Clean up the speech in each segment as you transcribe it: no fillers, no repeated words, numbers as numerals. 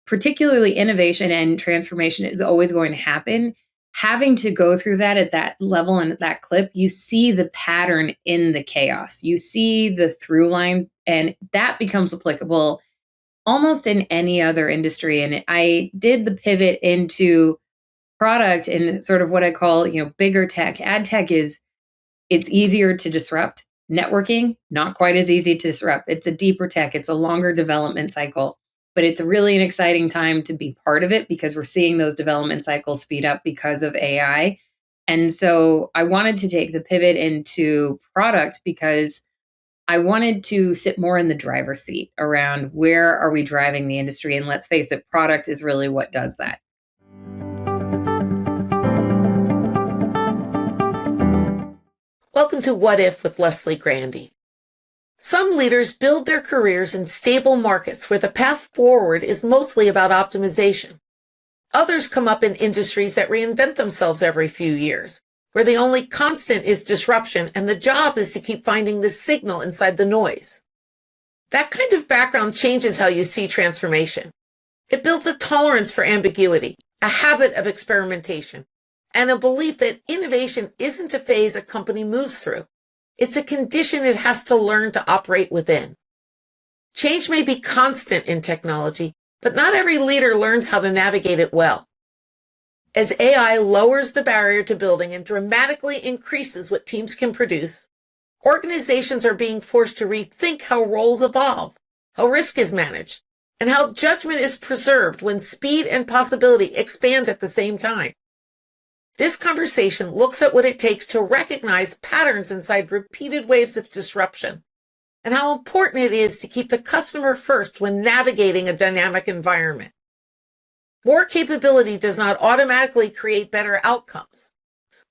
particularly innovation and transformation is always going to happen. Having to go through that at that level and at that clip, you see the pattern in the chaos. You see the through line, and that becomes applicable almost in any other industry. And I did the pivot into product and sort of what I call, bigger tech. Ad tech it's easier to disrupt. Networking, not quite as easy to disrupt. It's a deeper tech, it's a longer development cycle, but it's really an exciting time to be part of it because we're seeing those development cycles speed up because of AI. And so I wanted to take the pivot into product because I wanted to sit more in the driver's seat around where are we driving the industry? And let's face it, product is really what does that. Welcome to What If with Leslie Grandy. Some leaders build their careers in stable markets where the path forward is mostly about optimization. Others come up in industries that reinvent themselves every few years, where the only constant is disruption and the job is to keep finding the signal inside the noise. That kind of background changes how you see transformation. It builds a tolerance for ambiguity, a habit of experimentation, and a belief that innovation isn't a phase a company moves through. It's a condition it has to learn to operate within. Change may be constant in technology, but not every leader learns how to navigate it well. As AI lowers the barrier to building and dramatically increases what teams can produce, organizations are being forced to rethink how roles evolve, how risk is managed, and how judgment is preserved when speed and possibility expand at the same time. This conversation looks at what it takes to recognize patterns inside repeated waves of disruption and how important it is to keep the customer first when navigating a dynamic environment. More capability does not automatically create better outcomes.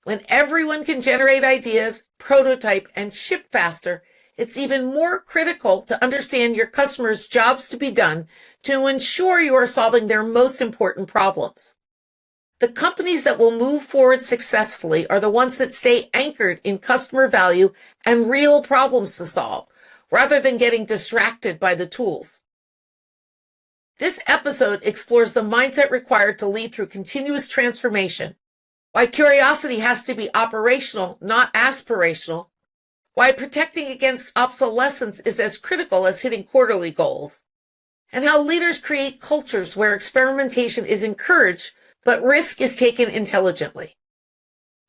When everyone can generate ideas, prototype, and ship faster, it's even more critical to understand your customers' jobs to be done to ensure you are solving their most important problems. The companies that will move forward successfully are the ones that stay anchored in customer value and real problems to solve, rather than getting distracted by the tools. This episode explores the mindset required to lead through continuous transformation, why curiosity has to be operational, not aspirational, why protecting against obsolescence is as critical as hitting quarterly goals, and how leaders create cultures where experimentation is encouraged but risk is taken intelligently.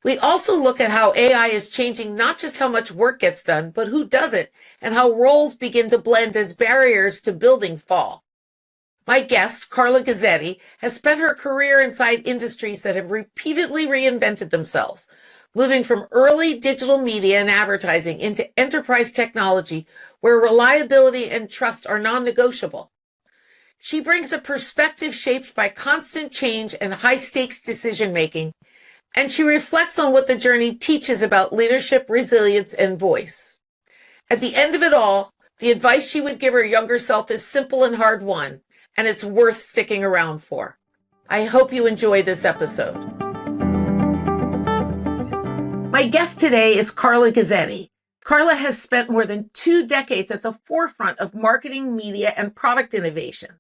We also look at how AI is changing not just how much work gets done, but who does it, and how roles begin to blend as barriers to building fall. My guest, Carla Guzzetti, has spent her career inside industries that have repeatedly reinvented themselves, moving from early digital media and advertising into enterprise technology where reliability and trust are non-negotiable. She brings a perspective shaped by constant change and high-stakes decision-making, and she reflects on what the journey teaches about leadership, resilience, and voice. At the end of it all, the advice she would give her younger self is simple and hard-won, and it's worth sticking around for. I hope you enjoy this episode. My guest today is Carla Guzzetti. Carla has spent more than 2 decades at the forefront of marketing, media, and product innovation.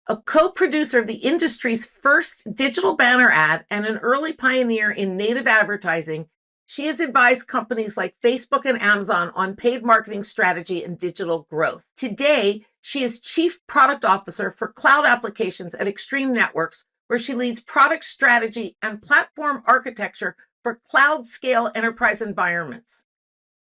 A co-producer of the industry's first digital banner ad and an early pioneer in native advertising, she has advised companies like Facebook and Amazon on paid marketing strategy and digital growth. Today, she is Chief Product Officer for Cloud Applications at Extreme Networks, where she leads product strategy and platform architecture for cloud-scale enterprise environments.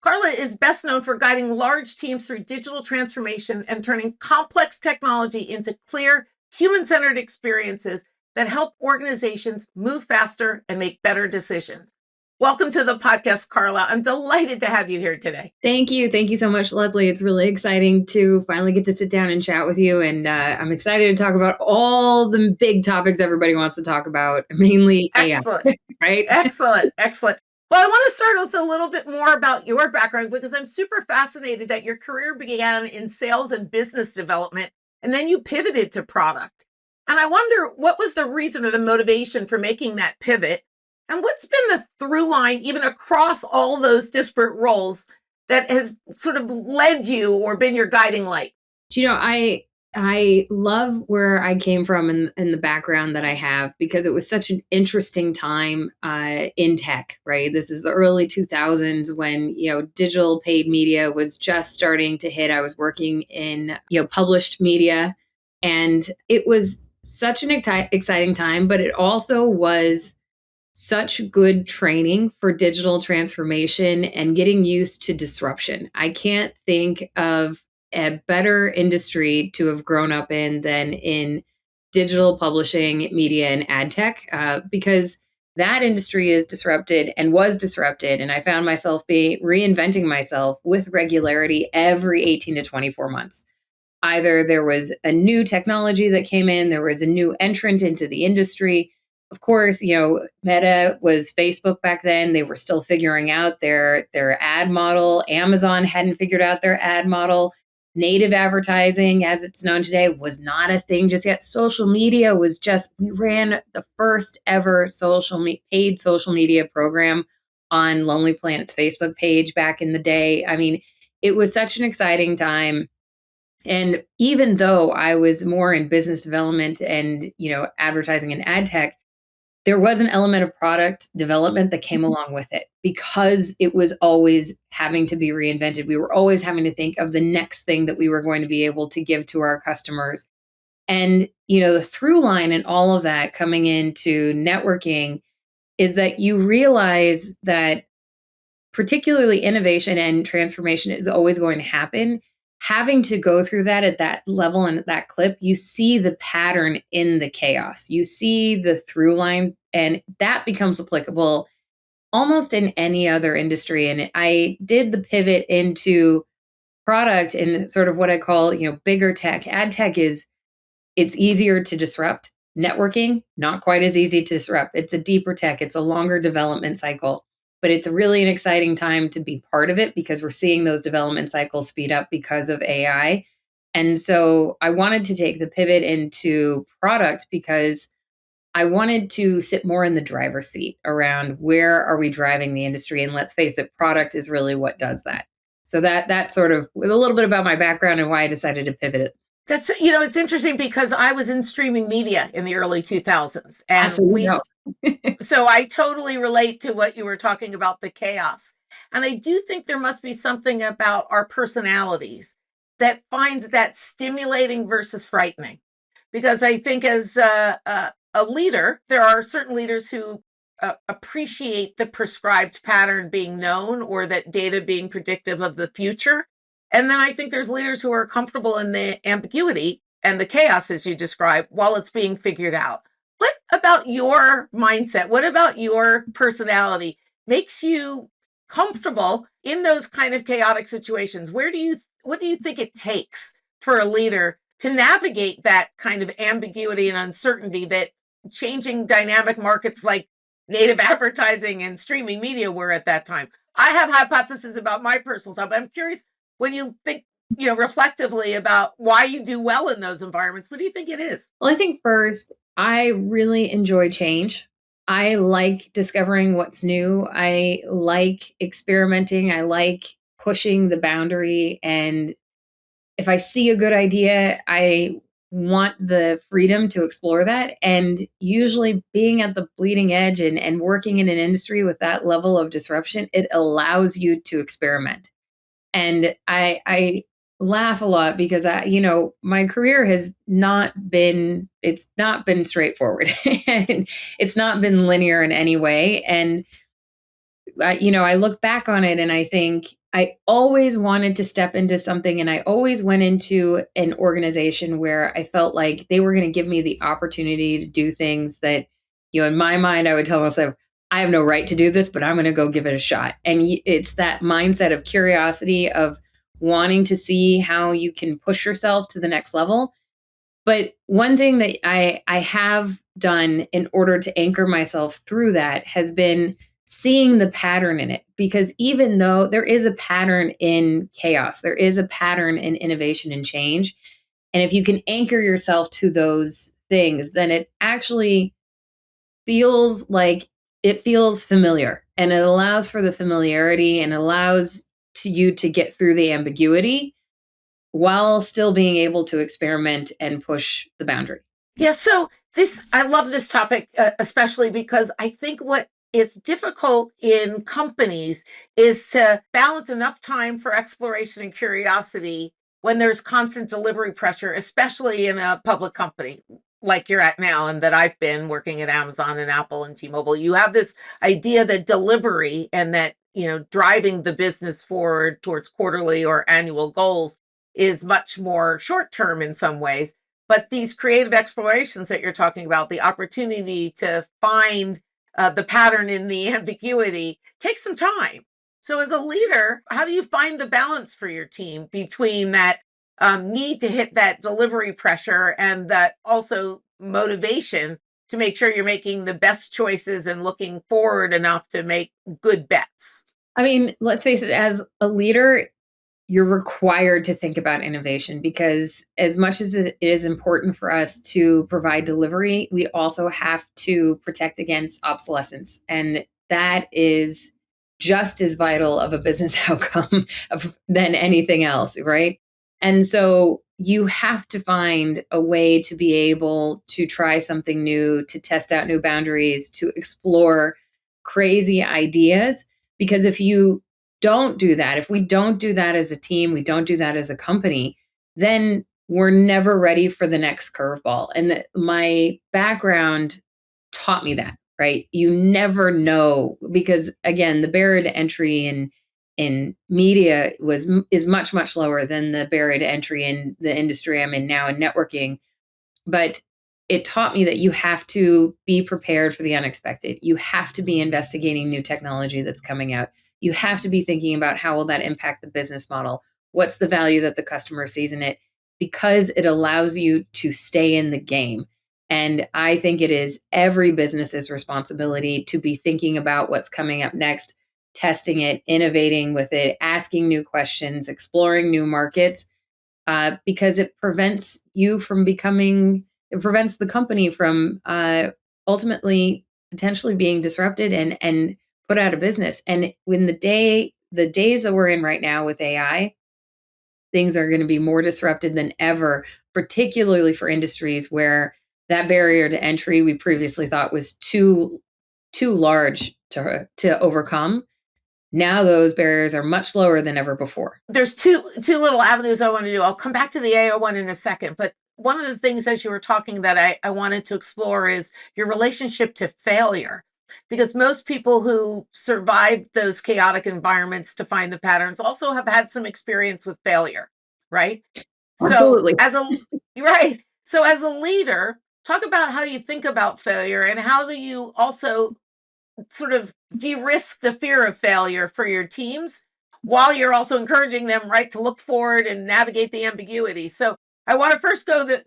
Carla is best known for guiding large teams through digital transformation and turning complex technology into clear, human-centered experiences that help organizations move faster and make better decisions. Welcome to the podcast, Carla. I'm delighted to have you here today. Thank you. Thank you so much, Leslie. It's really exciting to finally get to sit down and chat with you. And I'm excited to talk about all the big topics everybody wants to talk about, mainly Excellent. AI, right? Excellent. Well, I want to start with a little bit more about your background because I'm super fascinated that your career began in sales and business development, and then you pivoted to product. And I wonder, what was the reason or the motivation for making that pivot? And what's been the through line, even across all those disparate roles, that has sort of led you or been your guiding light? I I love where I came from and the background that I have because it was such an interesting time in tech, right? This is the early 2000s when, digital paid media was just starting to hit. I was working in, published media, and it was such an exciting time, but it also was such good training for digital transformation and getting used to disruption. I can't think of a better industry to have grown up in than in digital publishing, media, and ad tech, because that industry is disrupted and was disrupted. And I found myself reinventing myself with regularity every 18 to 24 months. Either there was a new technology that came in, there was a new entrant into the industry. Of course, Meta was Facebook back then. They were still figuring out their ad model. Amazon hadn't figured out their ad model. Native advertising, as it's known today, was not a thing just yet. Social media was just, we ran the first ever paid social media program on Lonely Planet's Facebook page back in the day. I mean, it was such an exciting time. And even though I was more in business development and, advertising and ad tech, there was an element of product development that came along with it because it was always having to be reinvented. We were always having to think of the next thing that we were going to be able to give to our customers. And, the through line and all of that coming into networking is that you realize that particularly innovation and transformation is always going to happen. Having to go through that at that level and at that clip, you see the pattern in the chaos. You see the through line, and that becomes applicable almost in any other industry. And I did the pivot into product and sort of what I call, bigger tech. Ad tech it's easier to disrupt. Networking, not quite as easy to disrupt. It's a deeper tech, it's a longer development cycle, but it's really an exciting time to be part of it because we're seeing those development cycles speed up because of AI. And so I wanted to take the pivot into product because I wanted to sit more in the driver's seat around where are we driving the industry. And let's face it, product is really what does that. So that sort of with a little bit about my background and why I decided to pivot it. That's, it's interesting because I was in streaming media in the early 2000s, and So you know. so I totally relate to what you were talking about, the chaos. And I do think there must be something about our personalities that finds that stimulating versus frightening. Because I think as a leader, there are certain leaders who appreciate the prescribed pattern being known or that data being predictive of the future. And then I think there's leaders who are comfortable in the ambiguity and the chaos, as you describe, while it's being figured out. What about your mindset? What about your personality makes you comfortable in those kind of chaotic situations? What do you think it takes for a leader to navigate that kind of ambiguity and uncertainty that changing dynamic markets like native advertising and streaming media were at that time? I have hypotheses about my personal self. I'm curious, when you think, reflectively about why you do well in those environments, what do you think it is? Well, I think first, I really enjoy change. I like discovering what's new. I like experimenting. I like pushing the boundary. And if I see a good idea, I want the freedom to explore that. And usually being at the bleeding edge and working in an industry with that level of disruption, it allows you to experiment. And I laugh a lot because my career has it's not been straightforward. And it's not been linear in any way. And I look back on it and I think I always wanted to step into something, and I always went into an organization where I felt like they were going to give me the opportunity to do things that, in my mind, I would tell myself, I have no right to do this, but I'm going to go give it a shot. And it's that mindset of curiosity, of wanting to see how you can push yourself to the next level. But one thing that I have done in order to anchor myself through that has been seeing the pattern in it. Because even though there is a pattern in chaos, there is a pattern in innovation and change. And if you can anchor yourself to those things, then it actually feels familiar, and it allows for the familiarity and allows you to get through the ambiguity. while still being able to experiment and push the boundary. Yeah, so I love this topic, especially because I think what is difficult in companies is to balance enough time for exploration and curiosity when there's constant delivery pressure, especially in a public company like you're at now and that I've been working at Amazon and Apple and T-Mobile. You have this idea that delivery and that, driving the business forward towards quarterly or annual goals is much more short term in some ways. But these creative explorations that you're talking about, the opportunity to find the pattern in the ambiguity, takes some time. So, as a leader, how do you find the balance for your team between that need to hit that delivery pressure and that also motivation to make sure you're making the best choices and looking forward enough to make good bets? I mean, let's face it, as a leader, you're required to think about innovation, because as much as it is important for us to provide delivery, we also have to protect against obsolescence. And that is just as vital of a business outcome than anything else, right? And so you have to find a way to be able to try something new, to test out new boundaries, to explore crazy ideas. Because if you don't do that, if we don't do that as a team, we don't do that as a company, then we're never ready for the next curveball. And my background taught me that, right? You never know, because again, the barrier to entry in media is much, much lower than the barrier to entry in the industry I'm in now in networking. But it taught me that you have to be prepared for the unexpected. You have to be investigating new technology that's coming out. You have to be thinking about how will that impact the business model? What's the value that the customer sees in it? Because it allows you to stay in the game. And I think it is every business's responsibility to be thinking about what's coming up next, testing it, innovating with it, asking new questions, exploring new markets, because it prevents it prevents the company from ultimately potentially being disrupted and put out of business. And when the days that we're in right now with AI, things are going to be more disrupted than ever, particularly for industries where that barrier to entry we previously thought was too large to overcome. Now those barriers are much lower than ever before. There's two little avenues I want to do. I'll come back to the AI one in a second, but one of the things as you were talking that I wanted to explore is your relationship to failure. Because most people who survive those chaotic environments to find the patterns also have had some experience with failure, right? So Absolutely. as a right. So as a leader, talk about how you think about failure and how do you also sort of de-risk the fear of failure for your teams while you're also encouraging them, right, to look forward and navigate the ambiguity. So I want to first go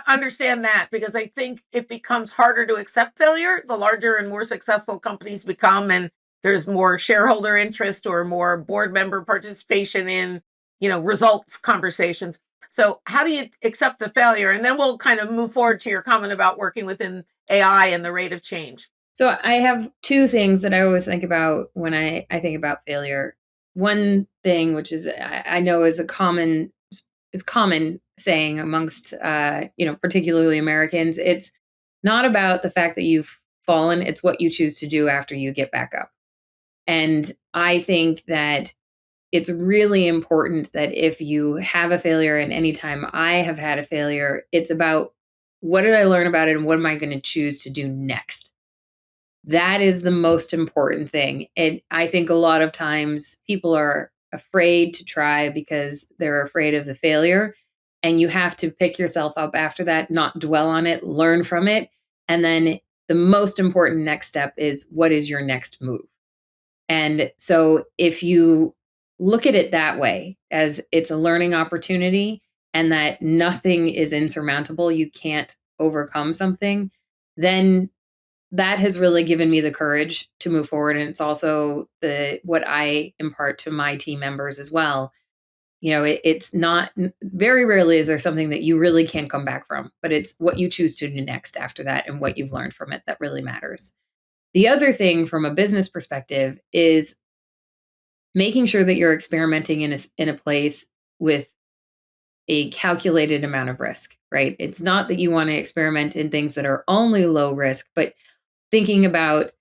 understand that, because I think it becomes harder to accept failure the larger and more successful companies become, and there's more shareholder interest or more board member participation in results conversations. So how do you accept the failure? And then we'll kind of move forward to your comment about working within AI and the rate of change. So I have two things that I always think about when I think about failure. One thing, which is I know is common saying amongst particularly Americans. It's not about the fact that you've fallen; it's what you choose to do after you get back up. And I think that it's really important that if you have a failure, and anytime I have had a failure, it's about what did I learn about it and what am I going to choose to do next? That is the most important thing. And I think a lot of times people are afraid to try because they're afraid of the failure. And you have to pick yourself up after that, not dwell on it, learn from it. And then the most important next step is, what is your next move? And so if you look at it that way, as it's a learning opportunity and that nothing is insurmountable, you can't overcome something, then that has really given me the courage to move forward. And it's also what I impart to my team members as well. It's not, very rarely is there something that you really can't come back from, but it's what you choose to do next after that and what you've learned from it that really matters. The other thing from a business perspective is making sure that you're experimenting in a place with a calculated amount of risk, right? It's not that you want to experiment in things that are only low risk, but thinking about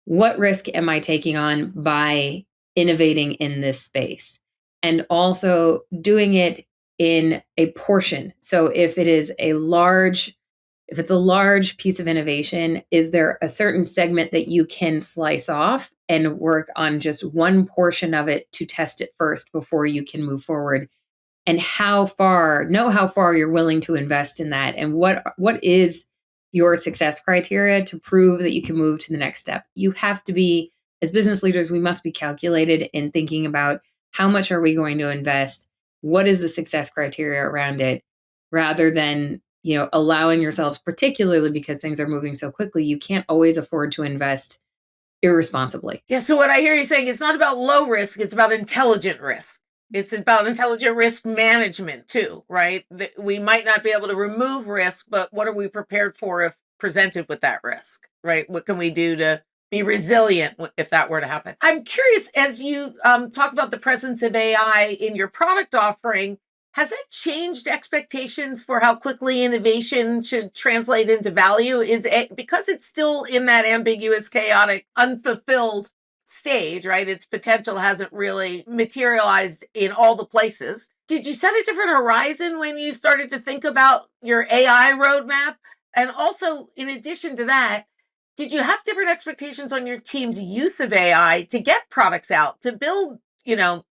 what risk am I taking on by innovating in this space? And also doing it in a portion. So if it's a large piece of innovation, is there a certain segment that you can slice off and work on just one portion of it to test it first before you can move forward? And know how far you're willing to invest in that, and what is your success criteria to prove that you can move to the next step. You have to be, as business leaders, we must be calculated in thinking about how much are we going to invest, what is the success criteria around it, rather than allowing yourselves, particularly because things are moving so quickly, you can't always afford to invest irresponsibly. Yeah, so what I hear you saying, it's not about low risk, it's about intelligent risk. It's about intelligent risk management too, right? We might not be able to remove risk, but what are we prepared for if presented with that risk, right? What can we do to be resilient if that were to happen? I'm curious, as you talk about the presence of AI in your product offering, has that changed expectations for how quickly innovation should translate into value? Is it because it's still in that ambiguous, chaotic, unfulfilled stage, right? Its potential hasn't really materialized in all the places. Did you set a different horizon when you started to think about your AI roadmap? And also, in addition to that, did you have different expectations on your team's use of AI to get products out, to build, a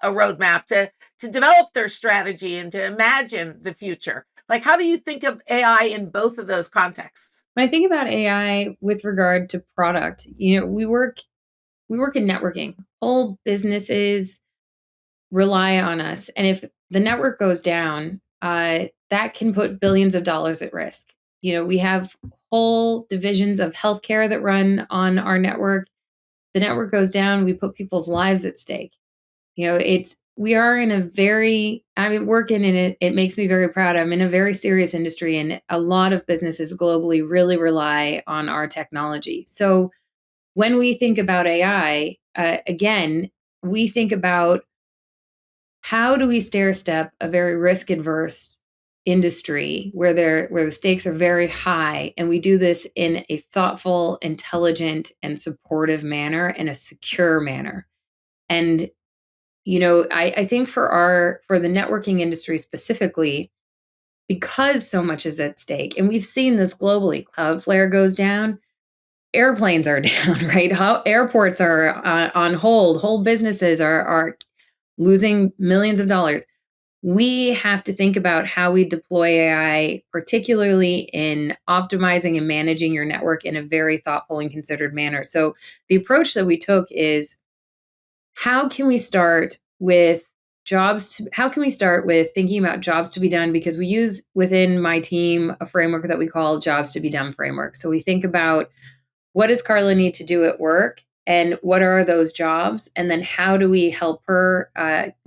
roadmap, to develop their strategy and to imagine the future? Like, how do you think of AI in both of those contexts? When I think about AI with regard to product, we work in networking. Whole businesses rely on us. And if the network goes down, that can put billions of dollars at risk. We have whole divisions of healthcare that run on our network. The network goes down, we put people's lives at stake. We are in a very, working in it, it makes me very proud. I'm in a very serious industry, and a lot of businesses globally really rely on our technology. So when we think about AI, again, we think about how do we stair step a very risk adverse industry where the stakes are very high, and we do this in a thoughtful, intelligent, and supportive manner, and a secure manner. And I think for the networking industry specifically, because so much is at stake, and we've seen this globally, Cloudflare goes down, airplanes are down, right? How airports are on hold, whole businesses are losing millions of dollars. We have to think about how we deploy AI, particularly in optimizing and managing your network in a very thoughtful and considered manner. So the approach that we took is, how can we start with thinking about jobs to be done? Because we use within my team a framework that we call jobs to be done framework. So we think about, what does Carla need to do at work, and what are those jobs? And then how do we help her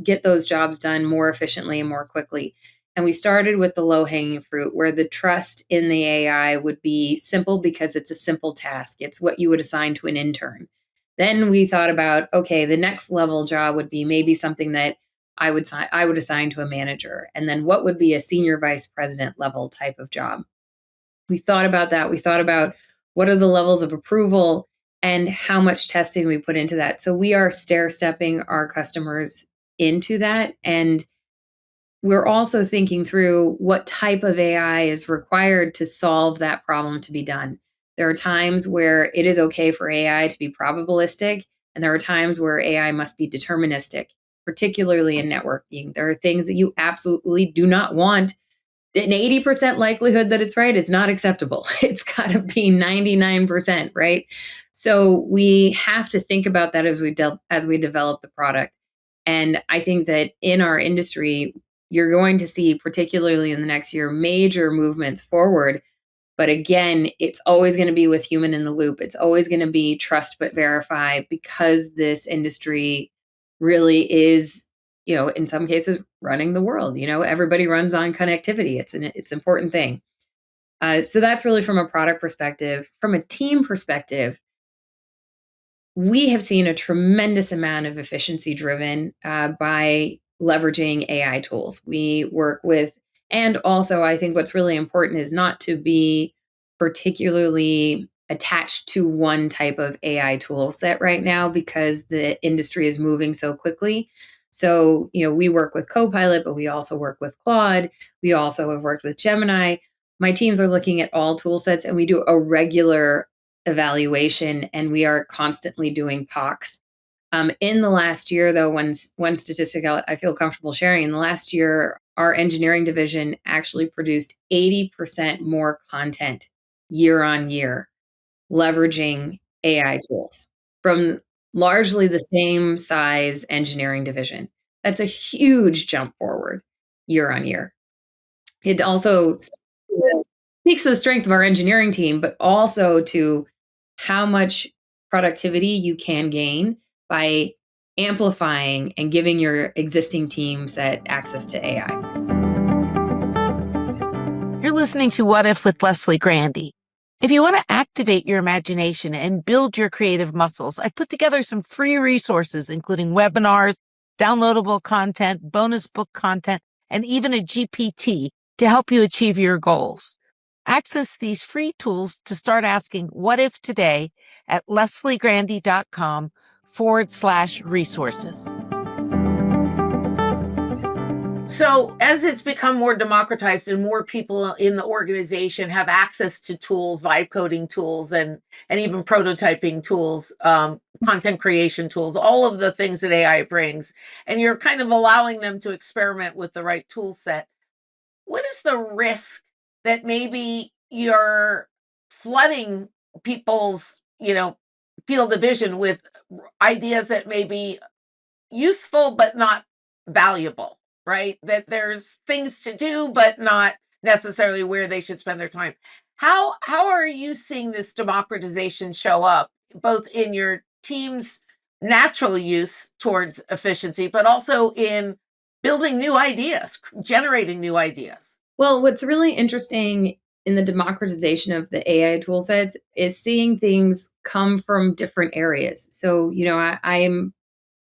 get those jobs done more efficiently and more quickly? And we started with the low hanging fruit, where the trust in the AI would be simple because it's a simple task. It's what you would assign to an intern. Then we thought about, okay, the next level job would be maybe something that I would assign to a manager. And then what would be a senior vice president level type of job? We thought about that. We thought about, what are the levels of approval and how much testing we put into that. So we are stair stepping our customers into that. And we're also thinking through what type of AI is required to solve that problem to be done. There are times where it is okay for AI to be probabilistic, and there are times where AI must be deterministic, particularly in networking. There are things that you absolutely do not want. An 80% likelihood that it's right is not acceptable. It's got to be 99%, right? So we have to think about that as we develop the product. And I think that in our industry, you're going to see, particularly in the next year, major movements forward. But again, it's always going to be with human in the loop. It's always going to be trust but verify, because this industry really is, in some cases, running the world. Everybody runs on connectivity. It's an important thing. So that's really from a product perspective. From a team perspective, we have seen a tremendous amount of efficiency driven by leveraging AI tools. We work with, and also I think what's really important is not to be particularly attached to one type of AI tool set right now because the industry is moving so quickly. So, we work with Copilot, but we also work with Claude. We also have worked with Gemini. My teams are looking at all tool sets, and we do a regular evaluation, and we are constantly doing POCs. In the last year, though, one statistic I feel comfortable sharing, in the last year, our engineering division actually produced 80% more content year on year, leveraging AI tools from largely the same size engineering division. That's a huge jump forward year on year. It also speaks to the strength of our engineering team, but also to how much productivity you can gain by amplifying and giving your existing team set access to AI. You're listening to What If with Leslie Grandy. If you want to activate your imagination and build your creative muscles, I've put together some free resources, including webinars, downloadable content, bonus book content, and even a GPT to help you achieve your goals. Access these free tools to start asking what if today at lesliegrandy.com/resources. So as it's become more democratized and more people in the organization have access to tools, vibe coding tools, and even prototyping tools, content creation tools, all of the things that AI brings, and you're kind of allowing them to experiment with the right tool set, what is the risk that maybe you're flooding people's, field of vision with ideas that may be useful but not valuable, right? That there's things to do but not necessarily where they should spend their time. How are you seeing this democratization show up both in your team's natural use towards efficiency, but also in building new ideas, generating new ideas? Well, what's really interesting in the democratization of the AI tool sets is seeing things come from different areas. So, I'm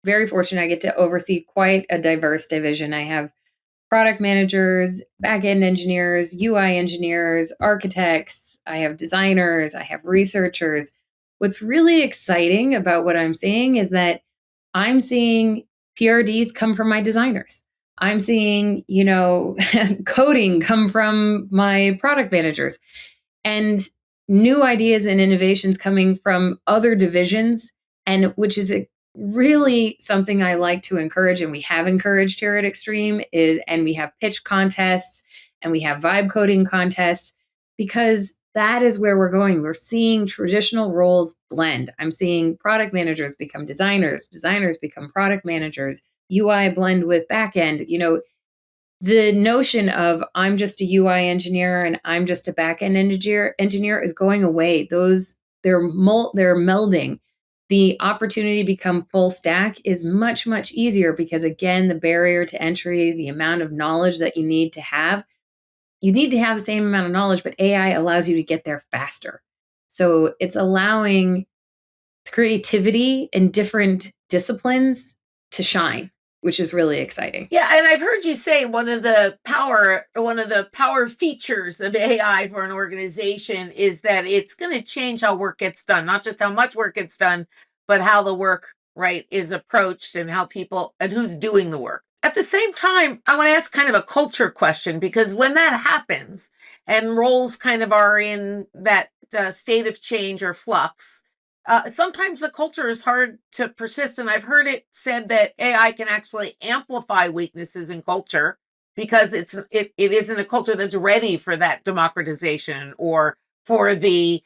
very fortunate. I get to oversee quite a diverse division. I have product managers, back-end engineers, UI engineers, architects, I have designers, I have researchers. What's really exciting about what I'm seeing is that I'm seeing PRDs come from my designers. I'm seeing, coding come from my product managers, and new ideas and innovations coming from other divisions, and which is really something I like to encourage, and we have encouraged here at Extreme, and we have pitch contests and we have vibe coding contests, because that is where we're going. We're seeing traditional roles blend. I'm seeing product managers become designers, designers become product managers, UI blend with backend. The notion of I'm just a UI engineer and I'm just a backend engineer is going away. They're melding. The opportunity to become full stack is much, much easier because, again, the barrier to entry, the amount of knowledge that you need to have the same amount of knowledge, but AI allows you to get there faster. So it's allowing creativity in different disciplines to shine, which is really exciting. Yeah, and I've heard you say one of the power features of AI for an organization is that it's going to change how work gets done, not just how much work gets done, but how the work, right, is approached and how people and who's doing the work. At the same time, I want to ask kind of a culture question, because when that happens and roles kind of are in that state of change or flux, sometimes the culture is hard to persist. And I've heard it said that AI can actually amplify weaknesses in culture because it isn't a culture that's ready for that democratization or for the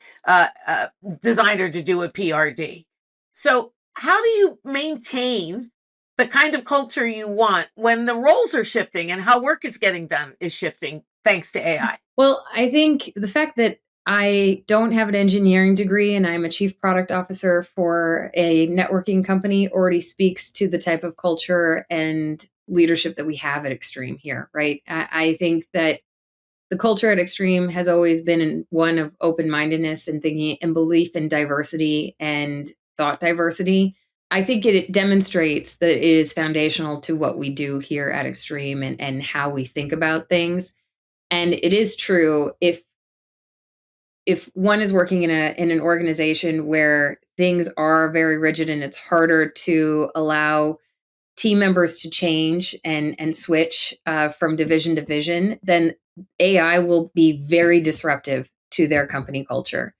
designer to do a PRD. So how do you maintain the kind of culture you want when the roles are shifting and how work is getting done is shifting thanks to AI? Well, I think the fact that I don't have an engineering degree and I'm a chief product officer for a networking company already speaks to the type of culture and leadership that we have at Extreme here, right? I think that the culture at Extreme has always been one of open-mindedness and thinking and belief in diversity and thought diversity. I think it demonstrates that it is foundational to what we do here at Extreme and how we think about things. And it is true if one is working in an organization where things are very rigid and it's harder to allow team members to change and switch from division to division, then AI will be very disruptive to their company culture.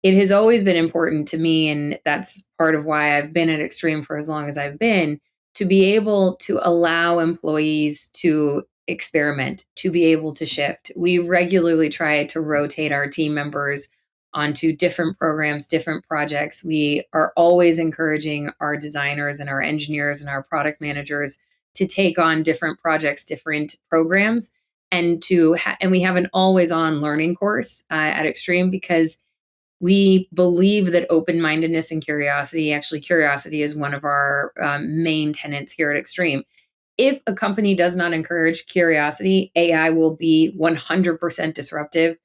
It has always been important to me, and that's part of why I've been at Extreme for as long as I've been, to be able to allow employees to experiment, to be able to shift. We regularly try to rotate our team members onto different programs, different projects. We are always encouraging our designers and our engineers and our product managers to take on different projects, different programs, and we have an always on learning course at Extreme because we believe that open mindedness and curiosity, actually, curiosity is one of our main tenets here at Extreme. If a company does not encourage curiosity, AI will be 100% disruptive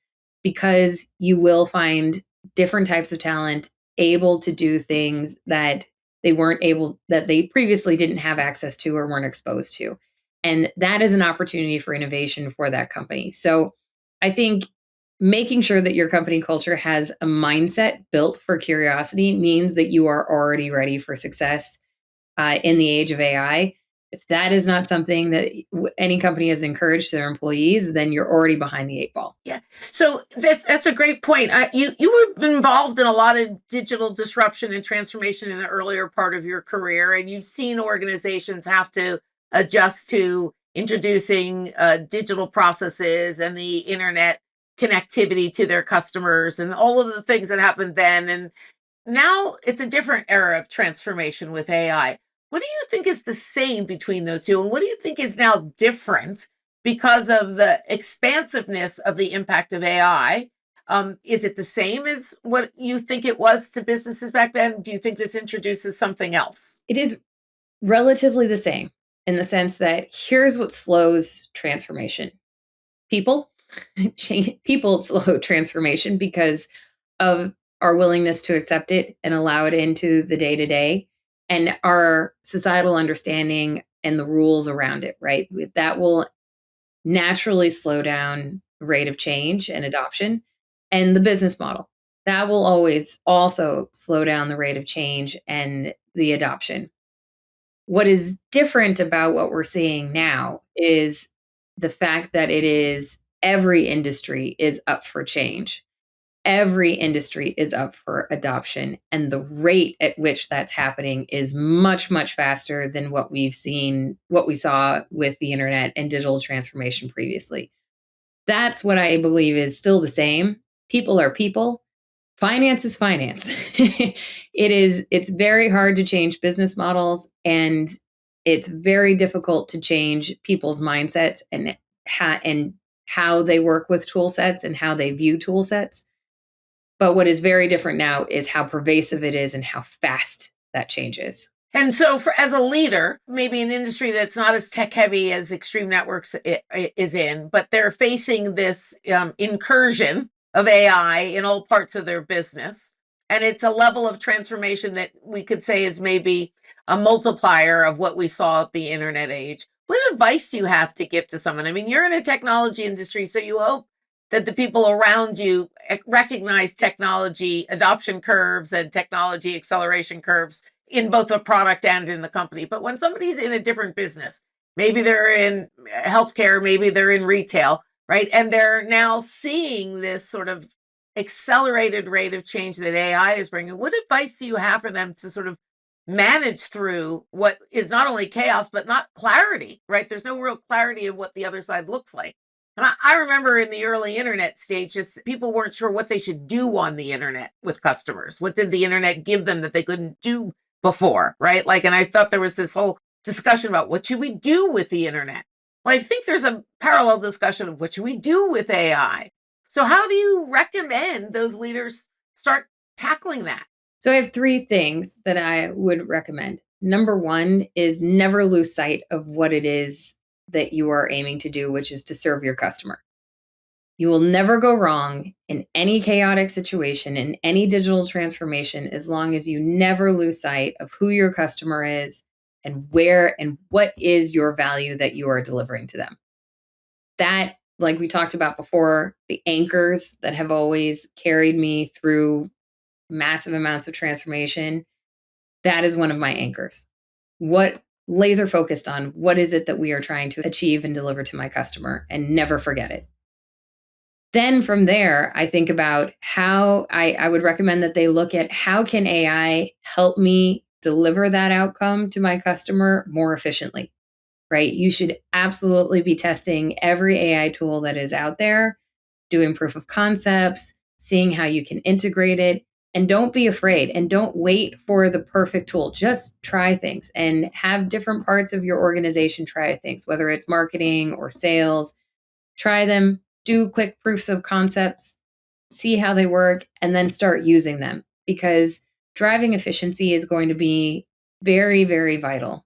because you will find different types of talent able to do things that that they previously didn't have access to or weren't exposed to. And that is an opportunity for innovation for that company. So I think making sure that your company culture has a mindset built for curiosity means that you are already ready for success in the age of AI. If that is not something that any company has encouraged their employees, then you're already behind the eight ball. Yeah. So that's a great point. You were involved in a lot of digital disruption and transformation in the earlier part of your career, and you've seen organizations have to adjust to introducing digital processes and the internet connectivity to their customers and all of the things that happened then. And now it's a different era of transformation with AI. What do you think is the same between those two? And what do you think is now different because of the expansiveness of the impact of AI? Is it the same as what you think it was to businesses back then? Do you think this introduces something else? It is relatively the same in the sense that here's what slows transformation: people. People slow transformation because of our willingness to accept it and allow it into the day to day and our societal understanding and the rules around it, right? That will naturally slow down the rate of change and adoption. And the business model, that will always also slow down the rate of change and the adoption. What is different about what we're seeing now is the fact that it is every industry is up for change. Every industry is up for adoption. And the rate at which that's happening is much, much faster than what we saw with the internet and digital transformation previously. That's what I believe is still the same. People are people. Finance is finance. It's very hard to change business models, and it's very difficult to change people's mindsets and how they work with tool sets and how they view tool sets. But what is very different now is how pervasive it is and how fast that changes. And so, for as a leader, maybe an industry that's not as tech heavy as Extreme Networks is in, but they're facing this incursion of AI in all parts of their business. And it's a level of transformation that we could say is maybe a multiplier of what we saw at the internet age. What advice do you have to give to someone? I mean, you're in a technology industry, so you hope that the people around you recognize technology adoption curves and technology acceleration curves in both the product and in the company. But when somebody's in a different business, maybe they're in healthcare, maybe they're in retail, right? And they're now seeing this sort of accelerated rate of change that AI is bringing. What advice do you have for them to sort of manage through what is not only chaos, but not clarity, right? There's no real clarity of what the other side looks like. And I remember in the early internet stages, people weren't sure what they should do on the internet with customers. What did the internet give them that they couldn't do before, right? Like, and I thought there was this whole discussion about what should we do with the internet? Well, I think there's a parallel discussion of what should we do with AI? So how do you recommend those leaders start tackling that? So I have three things that I would recommend. Number one is never lose sight of what it is that you are aiming to do, which is to serve your customer. You will never go wrong in any chaotic situation, in any digital transformation, as long as you never lose sight of who your customer is and where and what is your value that you are delivering to them. That, like we talked about before, the anchors that have always carried me through massive amounts of transformation, that is one of my anchors. What laser focused on, what is it that we are trying to achieve and deliver to my customer, and never forget it. Then from there, I think about how I would recommend that they look at how can AI help me deliver that outcome to my customer more efficiently, right? You should absolutely be testing every AI tool that is out there, doing proof of concepts, seeing how you can integrate it. And don't be afraid and don't wait for the perfect tool. Just try things and have different parts of your organization try things, whether it's marketing or sales. Try them, do quick proofs of concepts, see how they work, and then start using them because driving efficiency is going to be very, very vital.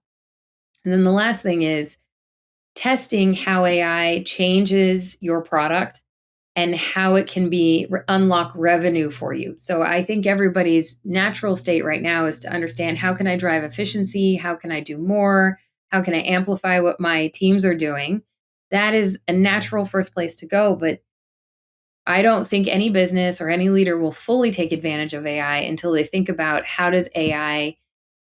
And then the last thing is testing how AI changes your product and how it can be unlock revenue for you. So I think everybody's natural state right now is to understand how can I drive efficiency? How can I do more? How can I amplify what my teams are doing? That is a natural first place to go, but I don't think any business or any leader will fully take advantage of AI until they think about how does AI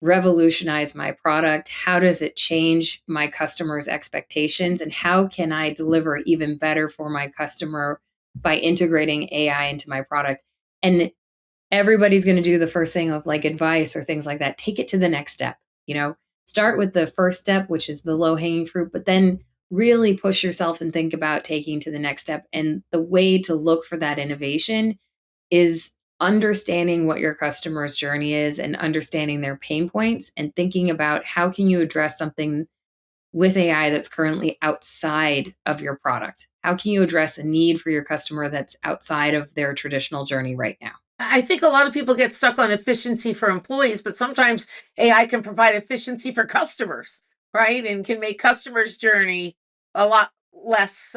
revolutionize my product? How does it change my customers' expectations? And how can I deliver even better for my customer by integrating AI into my product? And everybody's going to do the first thing of like advice or things like that. Take it to the next step, you know, start with the first step, which is the low hanging fruit, but then really push yourself and think about taking to the next step. And the way to look for that innovation is understanding what your customer's journey is and understanding their pain points and thinking about how can you address something with AI that's currently outside of your product? How can you address a need for your customer that's outside of their traditional journey right now? I think a lot of people get stuck on efficiency for employees, but sometimes AI can provide efficiency for customers, right? And can make customers' journey a lot less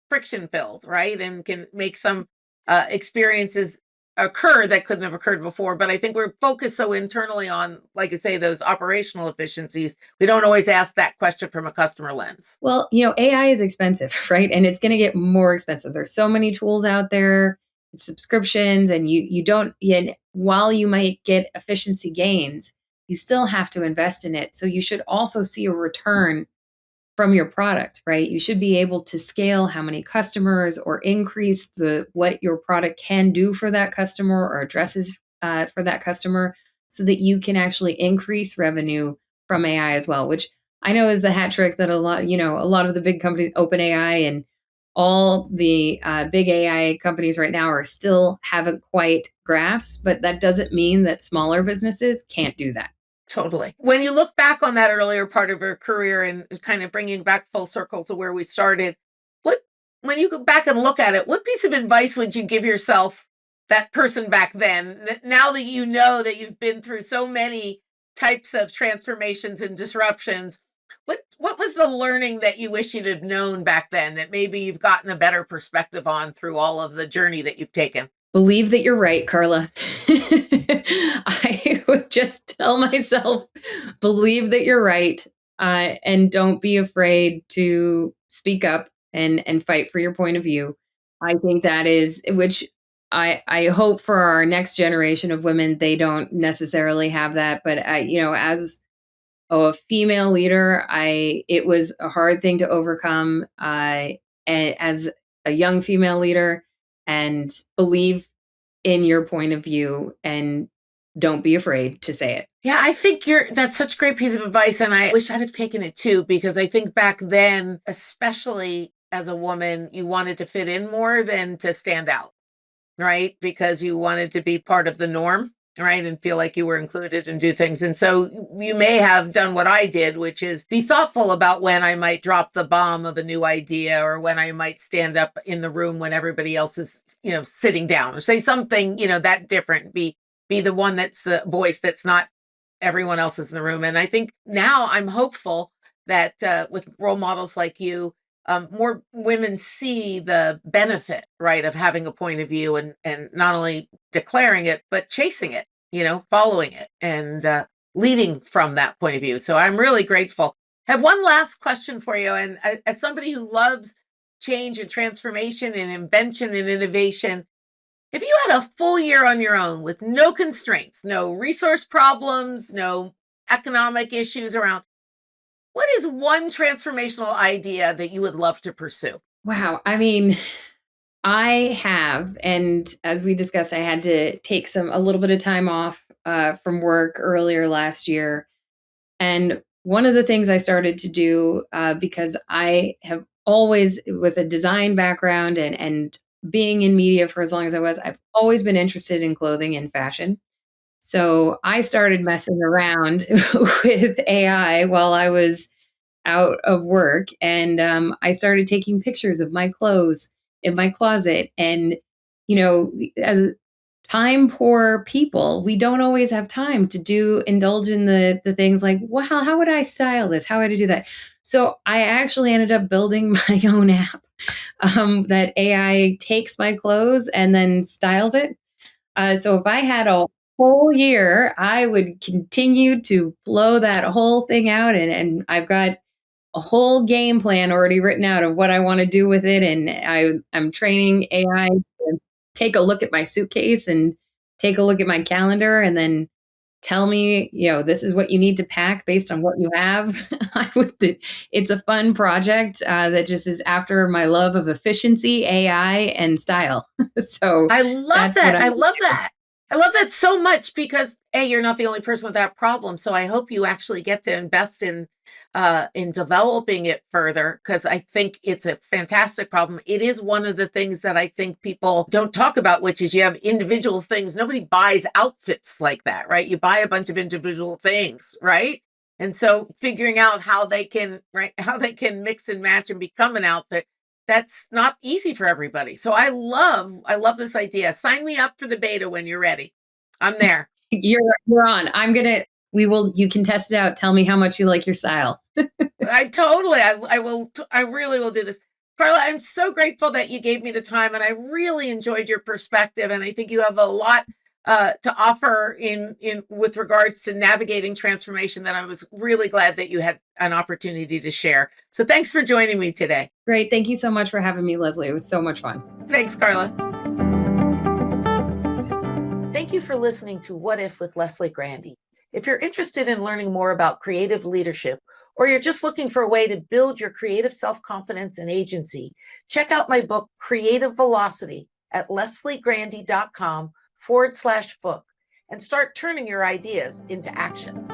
friction filled, right? And can make some experiences occur that couldn't have occurred before. But I think we're focused so internally on, like I say, those operational efficiencies. We don't always ask that question from a customer lens. Well, you know, AI is expensive, right? And it's going to get more expensive. There's so many tools out there, subscriptions, and you don't yet while you might get efficiency gains, you still have to invest in it. So you should also see a return from your product, right? You should be able to scale how many customers or increase the what your product can do for that customer or addresses for that customer, so that you can actually increase revenue from AI as well. Which I know is the hat trick that a lot of the big companies, OpenAI and all the big AI companies right now are still haven't quite grasped. But that doesn't mean that smaller businesses can't do that. Totally. When you look back on that earlier part of your career and kind of bringing back full circle to where we started, what, when you go back and look at it, what piece of advice would you give yourself, that person back then, now that you know that you've been through so many types of transformations and disruptions? What was the learning that you wish you'd have known back then that maybe you've gotten a better perspective on through all of the journey that you've taken? Believe that you're right, Carla. I would just tell myself, believe that you're right, and don't be afraid to speak up and fight for your point of view. I think that is which I hope for our next generation of women they don't necessarily have that, but as a female leader, I it was a hard thing to overcome. As a young female leader, and believe in your point of view and don't be afraid to say it. Yeah, I think that's such a great piece of advice. And I wish I'd have taken it too, because I think back then, especially as a woman, you wanted to fit in more than to stand out, right? Because you wanted to be part of the norm, right? And feel like you were included and do things. And so you may have done what I did, which is be thoughtful about when I might drop the bomb of a new idea or when I might stand up in the room when everybody else is, sitting down, or say something, that different, be the one that's the voice that's not everyone else is in the room. And I think now I'm hopeful that with role models like you, more women see the benefit, right, of having a point of view and not only declaring it, but chasing it, following it and leading from that point of view. So I'm really grateful. Have one last question for you. And as somebody who loves change and transformation and invention and innovation, if you had a full year on your own with no constraints, no resource problems, no economic issues around, what is one transformational idea that you would love to pursue? Wow. I mean, I have, and as we discussed, I had to take a little bit of time off from work earlier last year. And one of the things I started to do, because I have always, with a design background and being in media for as long as I was, I've always been interested in clothing and fashion. So I started messing around with AI while I was out of work, and I started taking pictures of my clothes in my closet. And as time poor people, we don't always have time to indulge in the things like, well, how would I style this? How would I do that? So I actually ended up building my own app that AI takes my clothes and then styles it. So if I had a whole year, I would continue to blow that whole thing out. And I've got a whole game plan already written out of what I want to do with it. And I'm training AI to take a look at my suitcase and take a look at my calendar and then tell me, this is what you need to pack based on what you have. It's a fun project that just is after my love of efficiency, AI, and style. So I love that's what that. I'm I love that. I love that so much because you're not the only person with that problem. So I hope you actually get to invest in developing it further, because I think it's a fantastic problem. It is one of the things that I think people don't talk about, which is you have individual things. Nobody buys outfits like that, right? You buy a bunch of individual things, right? And so figuring out how they can mix and match and become an outfit, that's not easy for everybody. So I love this idea. Sign me up for the beta when you're ready. I'm there. You're on. You can test it out. Tell me how much you like your style. I really will do this. Carla, I'm so grateful that you gave me the time, and I really enjoyed your perspective. And I think you have a lot to offer in with regards to navigating transformation that I was really glad that you had an opportunity to share. So thanks for joining me today. Great. Thank you so much for having me, Leslie. It was so much fun. Thanks, Carla. Thank you for listening to What If with Leslie Grandy. If you're interested in learning more about creative leadership, or you're just looking for a way to build your creative self-confidence and agency, check out my book, Creative Velocity, at lesliegrandy.com/book and start turning your ideas into action.